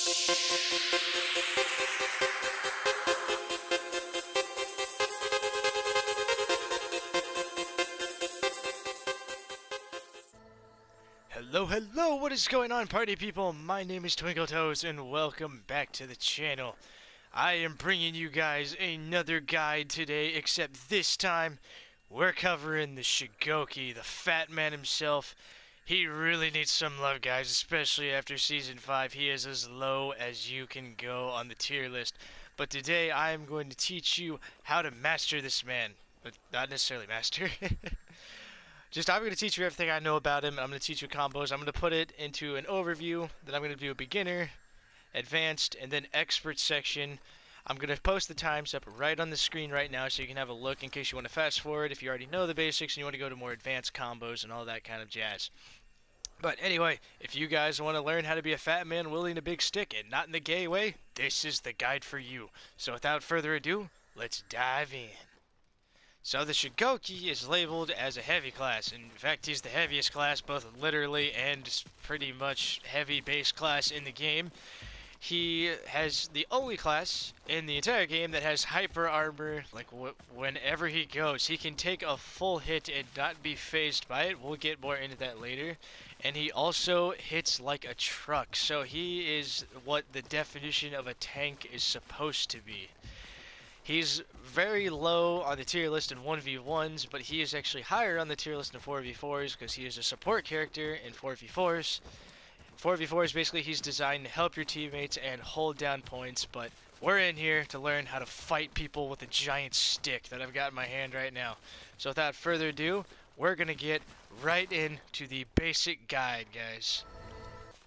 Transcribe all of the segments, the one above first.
Hello, what is going on, party people? My name is Twinkle Toes, and welcome back to the channel. I am bringing you guys another guide today, except this time, we're covering the Shugoki, the fat man himself. He really needs some love, guys, especially after Season 5. He is as low as you can go on the tier list. But today, I am going to teach you how to master this man. But not necessarily master. I'm going to teach you everything I know about him. I'm going to teach you combos. I'm going to put it into an overview. Then I'm going to do a beginner, advanced, and then expert section. I'm going to post the times up right on the screen right now so you can have a look in case you want to fast forward if you already know the basics and you want to go to more advanced combos and all that kind of jazz. But anyway, if you guys want to learn how to be a fat man wielding a big stick and not in the gay way, this is the guide for you. So without further ado, let's dive in. So the Shugoki is labeled as a heavy class. In fact, he's the heaviest class, both literally and pretty much heavy base class in the game. He has the only class in the entire game that has hyper armor. Like whenever he goes, he can take a full hit and not be phased by it. We'll get more into that later. And he also hits like a truck. So he is what the definition of a tank is supposed to be. He's very low on the tier list in 1v1s, but he is actually higher on the tier list in 4v4s because he is a support character in 4v4s. 4v4s, basically, he's designed to help your teammates and hold down points, but we're in here to learn how to fight people with a giant stick that I've got in my hand right now. So without further ado, we're going to get right into the basic guide, guys.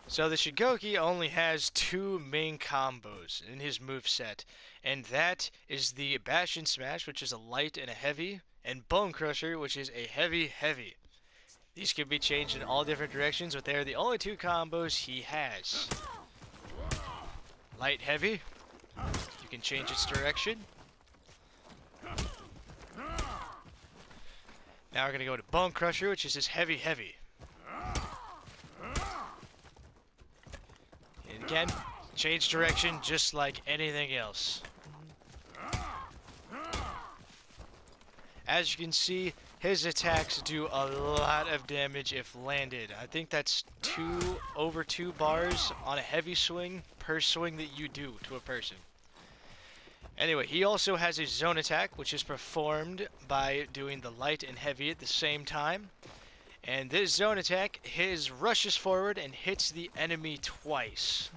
So the Shugoki only has two main combos in his moveset, and that is the Bash and Smash, which is a light and a heavy, and Bone Crusher, which is a heavy. These can be changed in all different directions, but they are the only two combos he has. Light, heavy, you can change its direction. Now we're going to go to Bone Crusher, which is his heavy. And again, change direction just like anything else. As you can see, his attacks do a lot of damage if landed. I think that's over 2 bars on a heavy swing per swing that you do to a person. Anyway, he also has a zone attack, which is performed by doing the light and heavy at the same time. And this zone attack, his rushes forward and hits the enemy twice.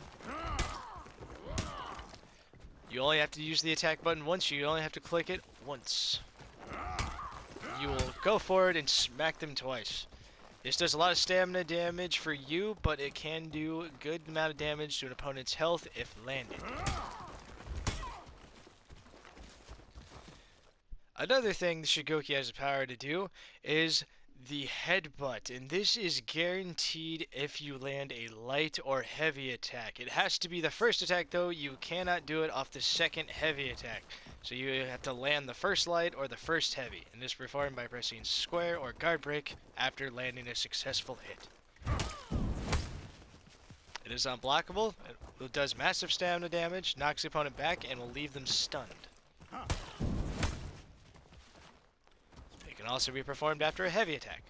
You only have to use the attack button once, you only have to click it once. You will go forward and smack them twice. This does a lot of stamina damage for you, but it can do a good amount of damage to an opponent's health if landed. Another thing the Shugoki has the power to do is the headbutt, and this is guaranteed if you land a light or heavy attack. It has to be the first attack though, you cannot do it off the second heavy attack. So you have to land the first light or the first heavy, and this is performed by pressing square or guard break after landing a successful hit. It is unblockable, it does massive stamina damage, knocks the opponent back, and will leave them stunned. It can also be performed after a heavy attack.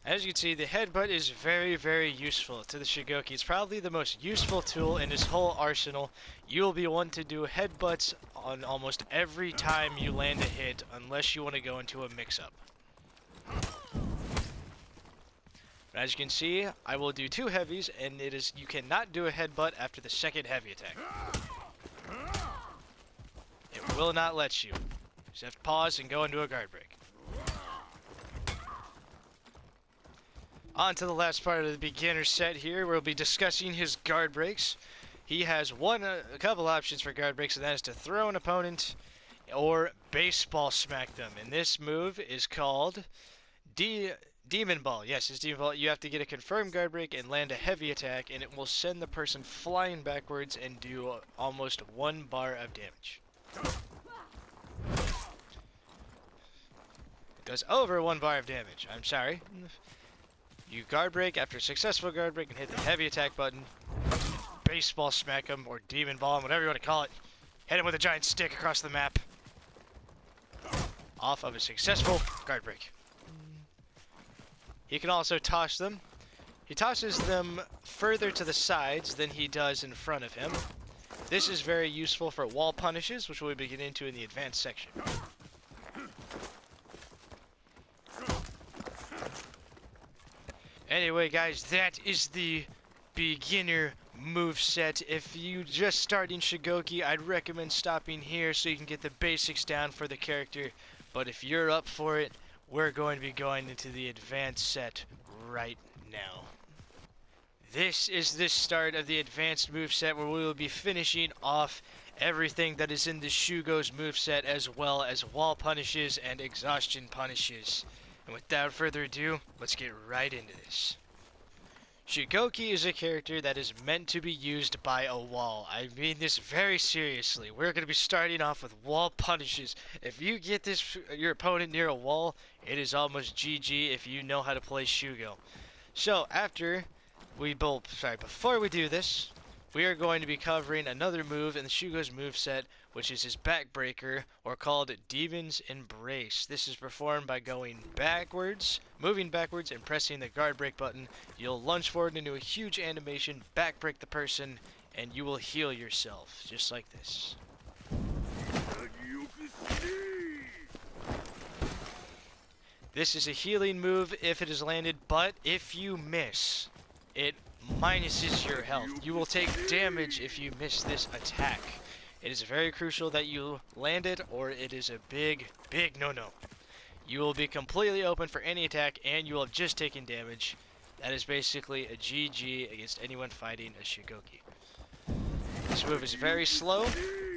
As you can see, the headbutt is very useful to the Shugoki. It's probably the most useful tool in his whole arsenal. You will be one to do headbutts on almost every time you land a hit, unless you want to go into a mix-up. As you can see, I will do 2 heavies, and you cannot do a headbutt after the second heavy attack. It will not let you. You just have to pause and go into a guard break. On to the last part of the beginner set here, where we'll be discussing his guard breaks. He has a couple options for guard breaks, and that is to throw an opponent or baseball smack them. And this move is called Demon Ball. Yes, it's Demon Ball. You have to get a confirmed guard break and land a heavy attack, and it will send the person flying backwards and do almost 1 bar of damage. Does over 1 bar of damage. I'm sorry. You guard break after a successful guard break and hit the heavy attack button. Baseball smack him, or demon ball him, whatever you want to call it. Hit him with a giant stick across the map. Off of a successful guard break. He can also toss them. He tosses them further to the sides than he does in front of him. This is very useful for wall punishes, which we'll be getting into in the advanced section. Anyway, guys, that is the beginner moveset. If you just starting Shugoki, I'd recommend stopping here so you can get the basics down for the character. But if you're up for it, we're going to be going into the advanced set right now. This is the start of the advanced moveset, where we will be finishing off everything that is in the Shugo's moveset, as well as wall punishes and exhaustion punishes. And without further ado, let's get right into this. Shugoki is a character that is meant to be used by a wall. I mean this very seriously. We're going to be starting off with wall punishes. If you get your opponent near a wall, it is almost GG if you know how to play Shugo. So before we do this, we are going to be covering another move in the Shugo's moveset, which is his backbreaker, or called Demon's Embrace. This is performed by moving backwards and pressing the guard break button. You'll lunge forward into a huge animation, backbreak the person, and you will heal yourself, just like this. This is a healing move if it is landed, but if you miss, it minuses your health. You will take damage if you miss this attack. It is very crucial that you land it, or it is a big, big no-no. You will be completely open for any attack, and you will have just taken damage. That is basically a GG against anyone fighting a Shugoki. This move is very slow,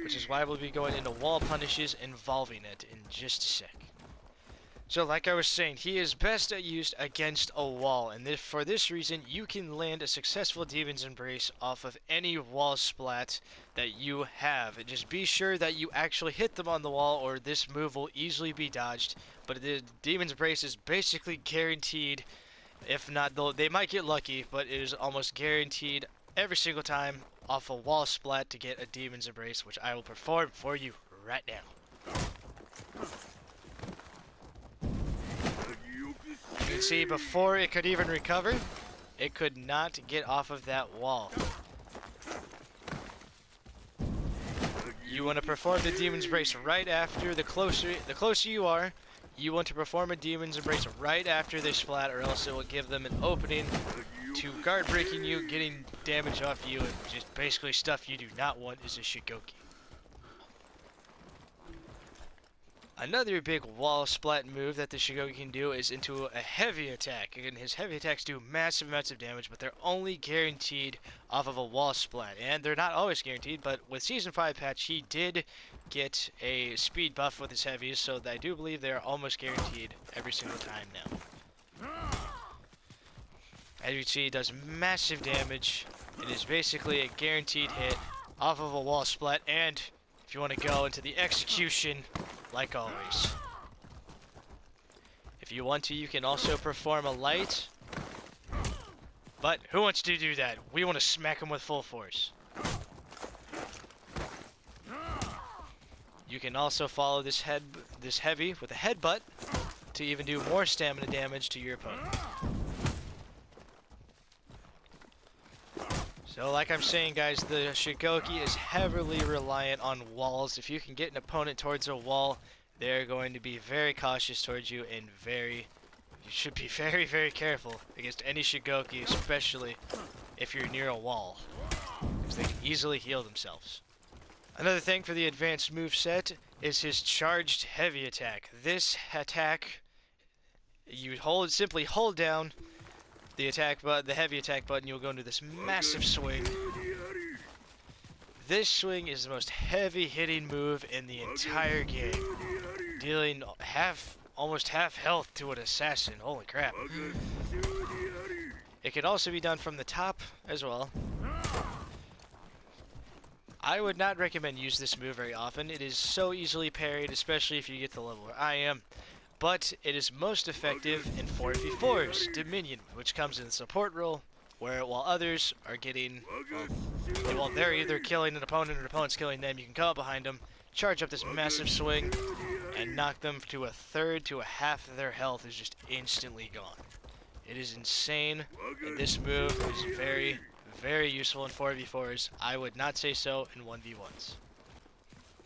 which is why we'll be going into wall punishes involving it in just a sec. So like I was saying, he is best used against a wall, and for this reason, you can land a successful Demon's Embrace off of any wall splat that you have. And just be sure that you actually hit them on the wall, or this move will easily be dodged. But the Demon's Embrace is basically guaranteed. If not, they might get lucky, but it is almost guaranteed every single time off a wall splat to get a Demon's Embrace, which I will perform for you right now. You can see before it could even recover, it could not get off of that wall. You want to perform the Demon's Embrace right after. The closer you are, you want to perform a Demon's Embrace right after they splat, or else it will give them an opening to guard breaking you, getting damage off you, and just basically stuff you do not want is a Shugoki. Another big wall splat move that the Shugoki can do is into a heavy attack. Again, his heavy attacks do massive amounts of damage, but they're only guaranteed off of a wall splat. And they're not always guaranteed, but with Season 5 patch, he did get a speed buff with his heavies, so I do believe they're almost guaranteed every single time now. As you can see, it does massive damage. It is basically a guaranteed hit off of a wall splat, and if you want to go into the execution, like always. If you want to, you can also perform a light. But who wants to do that? We want to smack him with full force. You can also follow this heavy with a headbutt to even do more stamina damage to your opponent. So like I'm saying, guys, the Shugoki is heavily reliant on walls. If you can get an opponent towards a wall, they're going to be very cautious towards you, and you should be very, very careful against any Shugoki, especially if you're near a wall, because they can easily heal themselves. Another thing for the advanced moveset is his charged heavy attack. This attack, you simply hold down the heavy attack button, you'll go into this massive swing. This swing is the most heavy hitting move in the entire game, dealing almost half health to an assassin. Holy crap. It can also be done from the top as well. I would not recommend use this move very often. It is so easily parried, especially if you get to the level where I am. but it is most effective in 4v4s, Dominion, which comes in the support role, where while others are getting, well, they're either killing an opponent or an opponent's killing them, you can come up behind them, charge up this massive swing, and knock them to a third to a half of their health is just instantly gone. It is insane, and this move is very, very useful in 4v4s. I would not say so in 1v1s.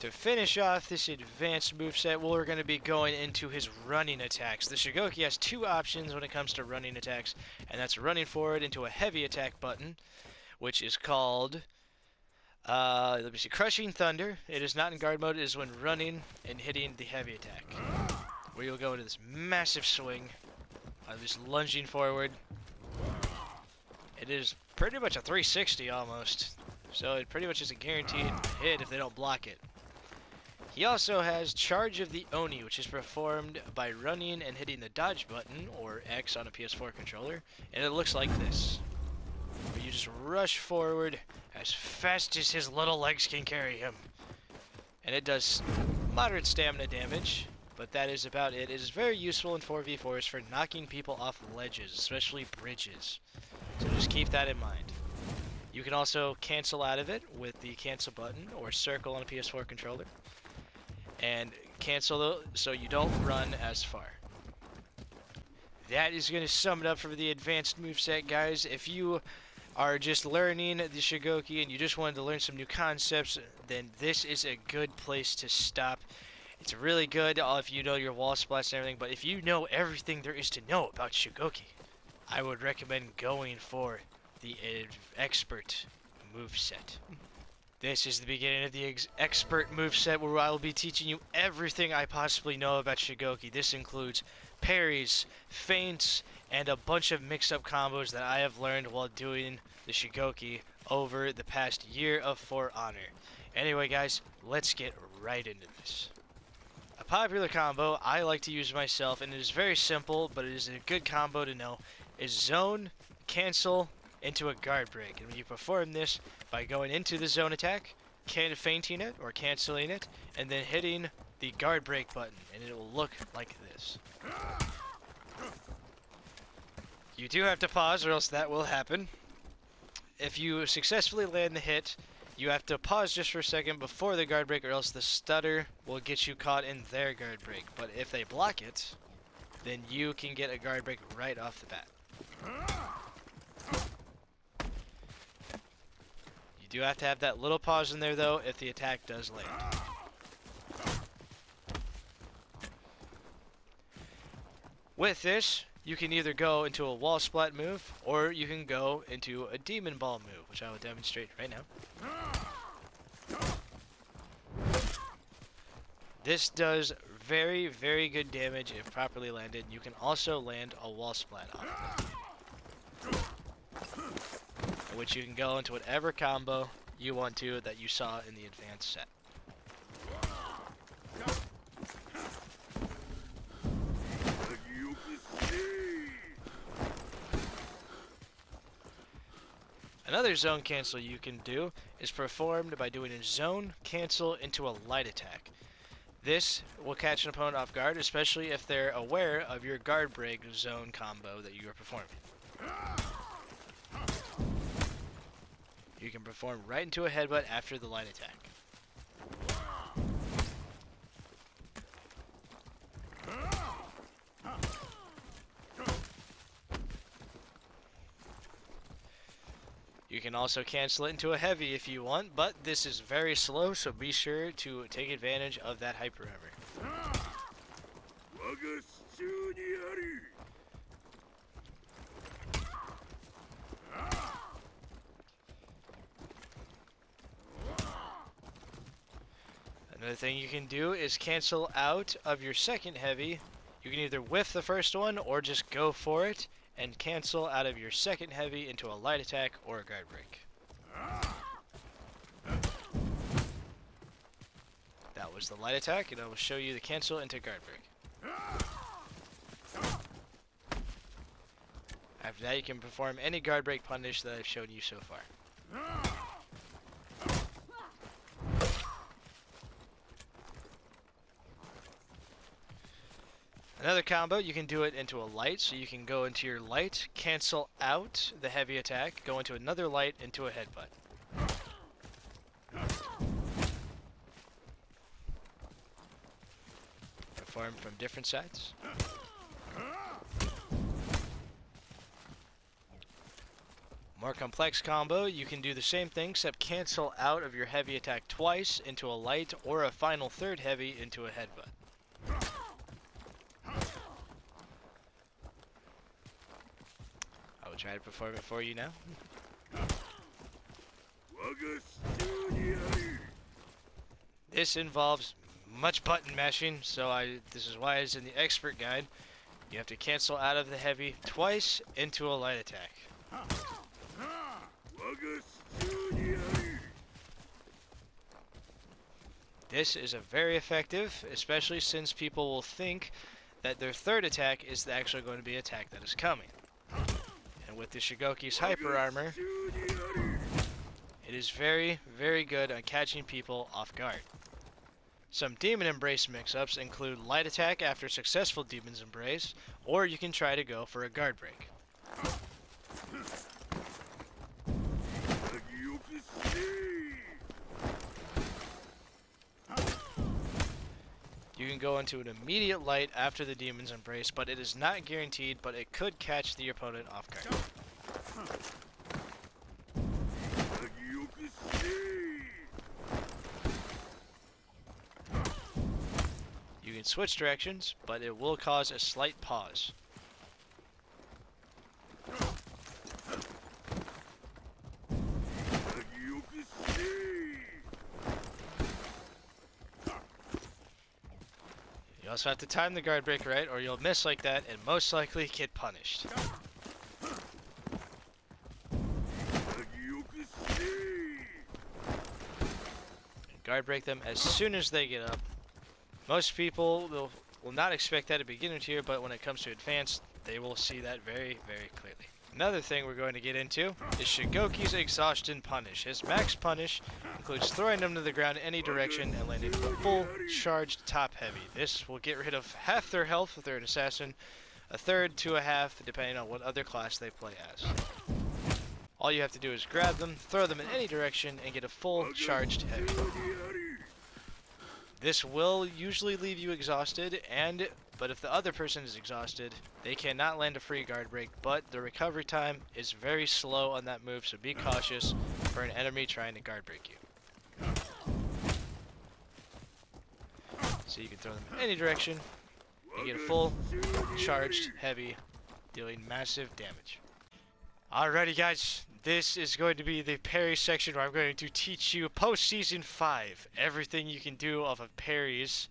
To finish off this advanced moveset, we're going to be going into his running attacks. The Shugoki has two options when it comes to running attacks, and that's running forward into a heavy attack button, which is called, let me see, Crushing Thunder. It is not in guard mode, it is when running and hitting the heavy attack, where you'll go into this massive swing, just lunging forward. It is pretty much a 360 almost, so it pretty much is a guaranteed hit if they don't block it. He also has Charge of the Oni, which is performed by running and hitting the dodge button, or X on a PS4 controller, and it looks like this. Where you just rush forward as fast as his little legs can carry him. And it does moderate stamina damage, but that is about it. It is very useful in 4v4s for knocking people off ledges, especially bridges. So just keep that in mind. You can also cancel out of it with the cancel button, or circle on a PS4 controller. And cancel so you don't run as far. That is going to sum it up for the advanced moveset, guys. If you are just learning the Shugoki and you just wanted to learn some new concepts, then this is a good place to stop. It's really good if you know your wall splats and everything, but if you know everything there is to know about Shugoki, I would recommend going for the expert moveset. This is the beginning of the expert moveset, where I will be teaching you everything I possibly know about Shugoki. This includes parries, feints, and a bunch of mix-up combos that I have learned while doing the Shugoki over the past year of For Honor. Anyway, guys, let's get right into this. A popular combo I like to use myself, and it is very simple, but it is a good combo to know, is zone, cancel, into a guard break. And when you perform this by going into the zone attack, feinting it or canceling it, and then hitting the guard break button, and it will look like this. You do have to pause or else that will happen. If you successfully land the hit, you have to pause just for a second before the guard break, or else the stutter will get you caught in their guard break. But if they block it, then you can get a guard break right off the bat. You do have to have that little pause in there, though, if the attack does land. With this, you can either go into a wall splat move, or you can go into a demon ball move, which I will demonstrate right now. This does very, very good damage if properly landed. You can also land a wall splat off of it, which you can go into whatever combo you want to that you saw in the advanced set. Another zone cancel you can do is performed by doing a zone cancel into a light attack. This will catch an opponent off guard, especially if they're aware of your guard break zone combo that you are performing. You can perform right into a headbutt after the light attack. You can also cancel it into a heavy if you want, but this is very slow, so be sure to take advantage of that hyper hammer. Another thing you can do is cancel out of your second heavy. You can either whiff the first one or just go for it and cancel out of your second heavy into a light attack or a guard break. That was the light attack, and I will show you the cancel into guard break. After that, you can perform any guard break punish that I've shown you so far. Another combo, you can do it into a light, so you can go into your light, cancel out the heavy attack, go into another light, into a headbutt. Perform from different sides. More complex combo, you can do the same thing except cancel out of your heavy attack twice into a light or a final third heavy into a headbutt. I will try to perform it for you now. This involves much button mashing, so this is why it's in the expert guide. You have to cancel out of the heavy twice into a light attack. This is a very effective, especially since people will think that their third attack is actually going to be an attack that is coming. And with the Shugoki's hyper armor, it is very, very good on catching people off guard. Some Demon Embrace mix-ups include light attack after successful Demon's Embrace, or you can try to go for a guard break. You can go into an immediate light after the Demon's Embrace, but it is not guaranteed, but it could catch the opponent off guard. You can switch directions, but it will cause a slight pause. You also have to time the guard break right, or you'll miss like that and most likely get punished. Guard break them as soon as they get up. Most people will not expect that at beginner tier, but when it comes to advanced, they will see that very, very clearly. Another thing we're going to get into is Shugoki's Exhaustion Punish. His max punish includes throwing them to the ground in any direction and landing with a full charged top heavy. This will get rid of half their health if they're an assassin, a third to a half depending on what other class they play as. All you have to do is grab them, throw them in any direction, and get a full charged heavy. This will usually leave you exhausted, but if the other person is exhausted, they cannot land a free guard break, but the recovery time is very slow on that move, so be cautious for an enemy trying to guard break you. So you can throw them in any direction, and get a full charged heavy, dealing massive damage. Alrighty guys, this is going to be the parry section where I'm going to teach you post-season 5 everything you can do off of parries,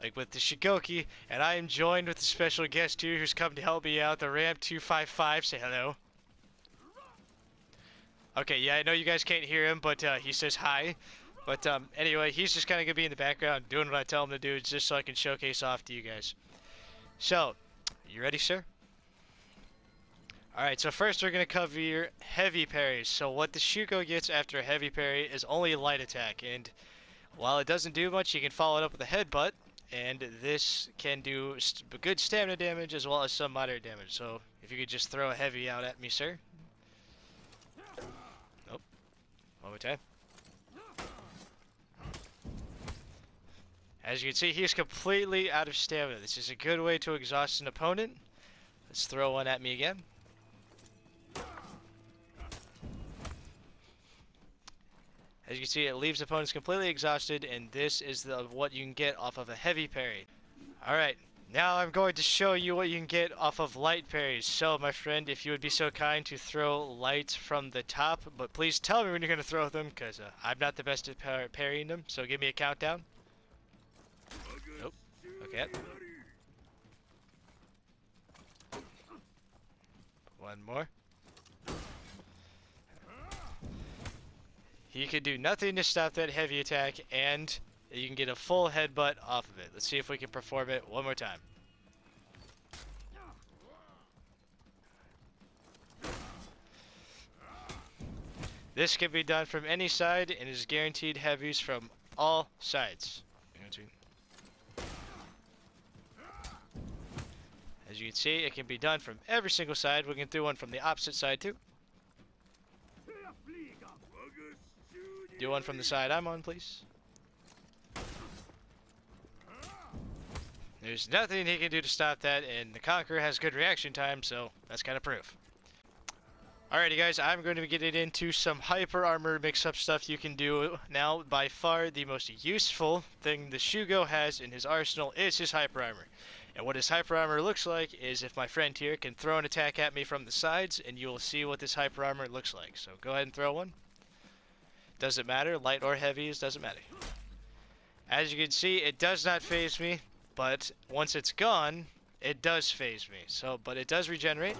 like with the Shugoki, and I am joined with a special guest here who's come to help me out, the Ram255. Say hello. Okay, yeah, I know you guys can't hear him, but he says hi. But anyway, he's just kind of going to be in the background doing what I tell him to do, just so I can showcase off to you guys. So, you ready, sir? Alright, so first we're going to cover your heavy parries. So what the Shugo gets after a heavy parry is only light attack, and while it doesn't do much, you can follow it up with a headbutt, and this can do good stamina damage as well as some moderate damage. So if you could just throw a heavy out at me, sir. Nope. One more time. As you can see, he's completely out of stamina. This is a good way to exhaust an opponent. Let's throw one at me again. As you can see, it leaves opponents completely exhausted, and this is what you can get off of a heavy parry. Alright, now I'm going to show you what you can get off of light parries. So, my friend, if you would be so kind to throw lights from the top, but please tell me when you're going to throw them, because I'm not the best at parrying them, so give me a countdown. Nope. Okay. One more. He can do nothing to stop that heavy attack, and you can get a full headbutt off of it. Let's see if we can perform it one more time. This can be done from any side and is guaranteed heavies from all sides. As you can see, it can be done from every single side. We can do one from the opposite side too. Do one from the side I'm on, please. There's nothing he can do to stop that, and the Conqueror has good reaction time, so that's kind of proof. Alrighty guys, I'm going to be getting into some hyper armor mix-up stuff you can do. Now, by far the most useful thing the Shugo has in his arsenal is his hyper armor. And what his hyper armor looks like is if my friend here can throw an attack at me from the sides, and you will see what this hyper armor looks like. So go ahead and throw one. Doesn't matter, light or heavy, doesn't matter. As you can see, it does not phase me. But once it's gone, it does phase me. But it does regenerate,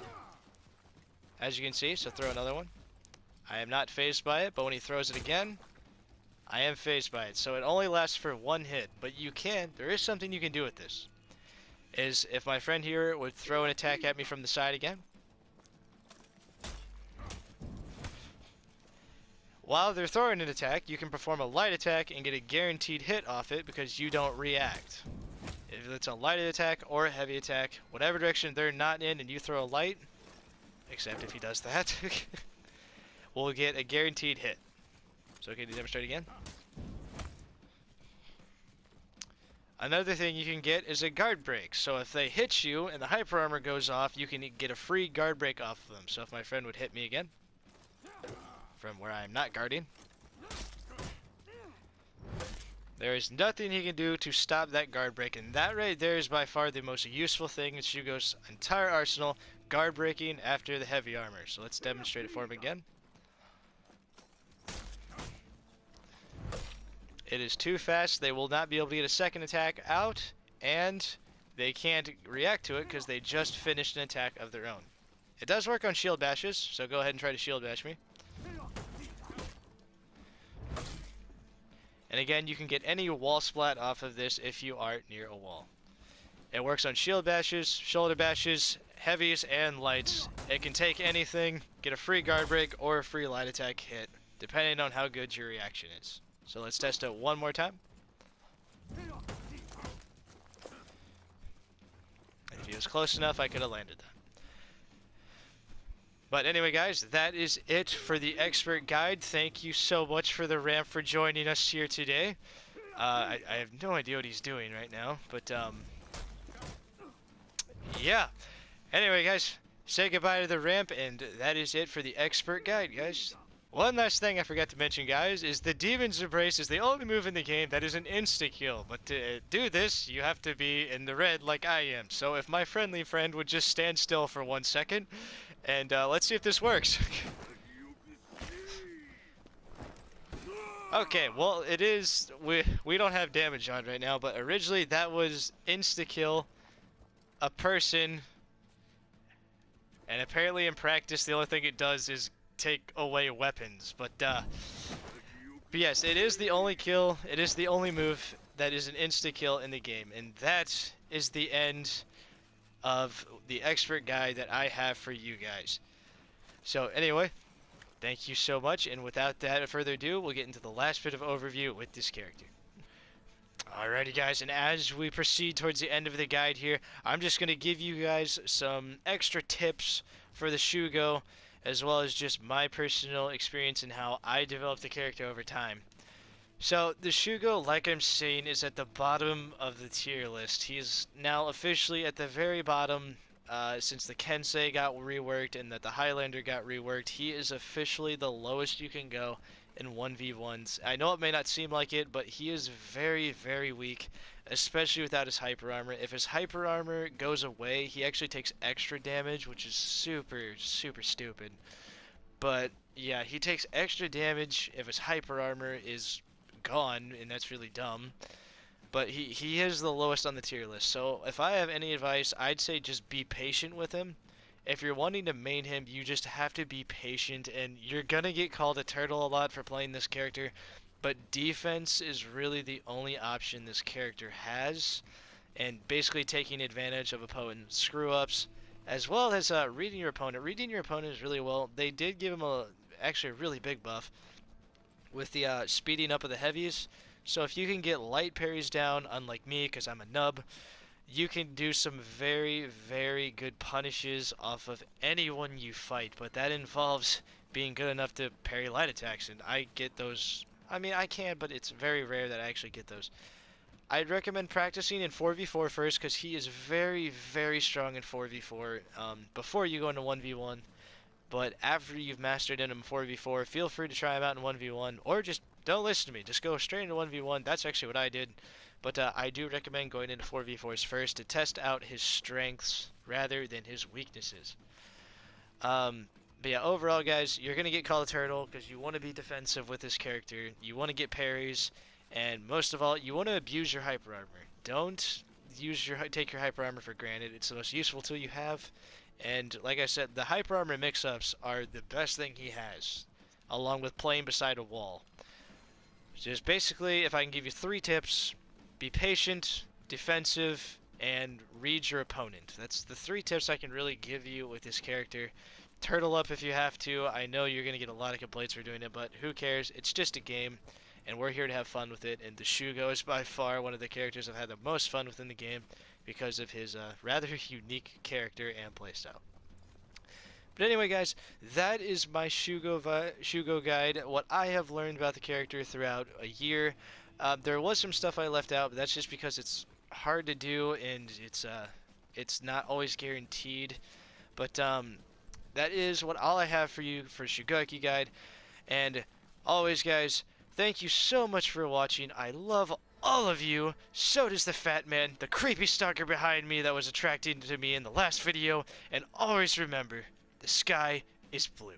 as you can see. So throw another one. I am not phased by it, but when he throws it again, I am phased by it. So it only lasts for one hit. But there is something you can do with this. Is if my friend here would throw an attack at me from the side again. While they're throwing an attack, you can perform a light attack and get a guaranteed hit off it because you don't react. If it's a light attack or a heavy attack, whatever direction they're not in and you throw a light, except if he does that, we'll get a guaranteed hit. So can you demonstrate again? Another thing you can get is a guard break. So if they hit you and the hyper armor goes off, you can get a free guard break off of them. So if my friend would hit me again, from where I am not guarding, there is nothing he can do to stop that guard break, and that right there is by far the most useful thing in Shugo's entire arsenal, guard breaking after the heavy armor. So let's demonstrate it for him again. It is too fast, they will not be able to get a second attack out, and they can't react to it because they just finished an attack of their own. It does work on shield bashes, so go ahead and try to shield bash me. And again, you can get any wall splat off of this if you are near a wall. It works on shield bashes, shoulder bashes, heavies, and lights. It can take anything, get a free guard break, or a free light attack hit, depending on how good your reaction is. So let's test it one more time. If he was close enough, I could have landed that. But anyway guys, that is it for the expert guide. Thank you so much for the ramp for joining us here today. I have no idea what he's doing right now, but yeah. Anyway guys, say goodbye to the ramp, and that is it for the expert guide, guys. One last thing I forgot to mention, guys, is the Demon's Embrace is the only move in the game that is an insta-kill. But to do this, you have to be in the red like I am. So if my friendly friend would just stand still for 1 second, and let's see if this works. Okay, well, it is, we don't have damage on right now, but originally that was insta-kill a person, and apparently in practice the only thing it does is take away weapons. But yes, it is the only kill, it is the only move that is an insta-kill in the game, and that is the end of the expert guide that I have for you guys. So anyway, thank you so much, and without that further ado, we'll get into the last bit of overview with this character. Alrighty guys, and as we proceed towards the end of the guide here, I'm just going to give you guys some extra tips for the Shugo, as well as just my personal experience and how I developed the character over time. So, the Shugo, like I'm saying, is at the bottom of the tier list. He's now officially at the very bottom, since the Kensei got reworked and that the Highlander got reworked. He is officially the lowest you can go in 1v1s. I know it may not seem like it, but he is very, very weak, especially without his hyper armor. If his hyper armor goes away, he actually takes extra damage, which is super, super stupid. But, yeah, he takes extra damage if his hyper armor is gone, and that's really dumb. But he is the lowest on the tier list, so if I have any advice, I'd say just be patient with him. If you're wanting to main him, you just have to be patient, and you're gonna get called a turtle a lot for playing this character, but defense is really the only option this character has, and basically taking advantage of opponent screw-ups, as well as reading your opponent. Reading your opponent is really well. They did give him actually a really big buff with the speeding up of the heavies. So if you can get light parries down, unlike me, because I'm a nub, you can do some very, very good punishes off of anyone you fight, but that involves being good enough to parry light attacks, and I get those. I mean, I can, but it's very rare that I actually get those. I'd recommend practicing in 4v4 first, because he is very, very strong in 4v4 before you go into 1v1. But after you've mastered him in 4v4, feel free to try him out in 1v1, or just don't listen to me. Just go straight into 1v1. That's actually what I did. But I do recommend going into 4v4s first to test out his strengths rather than his weaknesses. But yeah, overall, guys, you're going to get Call of Turtle because you want to be defensive with this character. You want to get parries, and most of all, you want to abuse your hyper armor. Don't take your hyper armor for granted. It's the most useful tool you have. And like I said, the hyper armor mix-ups are the best thing he has, along with playing beside a wall. Just basically, if I can give you 3 tips, be patient, defensive, and read your opponent. That's the 3 tips I can really give you with this character. Turtle up if you have to. I know you're going to get a lot of complaints for doing it, but who cares? It's just a game, and we're here to have fun with it. And the Shugo is by far one of the characters I've had the most fun with in the game because of his rather unique character and playstyle. But anyway, guys, that is my Shugo guide, what I have learned about the character throughout a year. There was some stuff I left out, but that's just because it's hard to do and it's not always guaranteed. But that is all I have for you for Shugoki guide. And always, guys, thank you so much for watching. I love all of you. So does the fat man, the creepy stalker behind me that was attracted to me in the last video. And always remember, the sky is blue.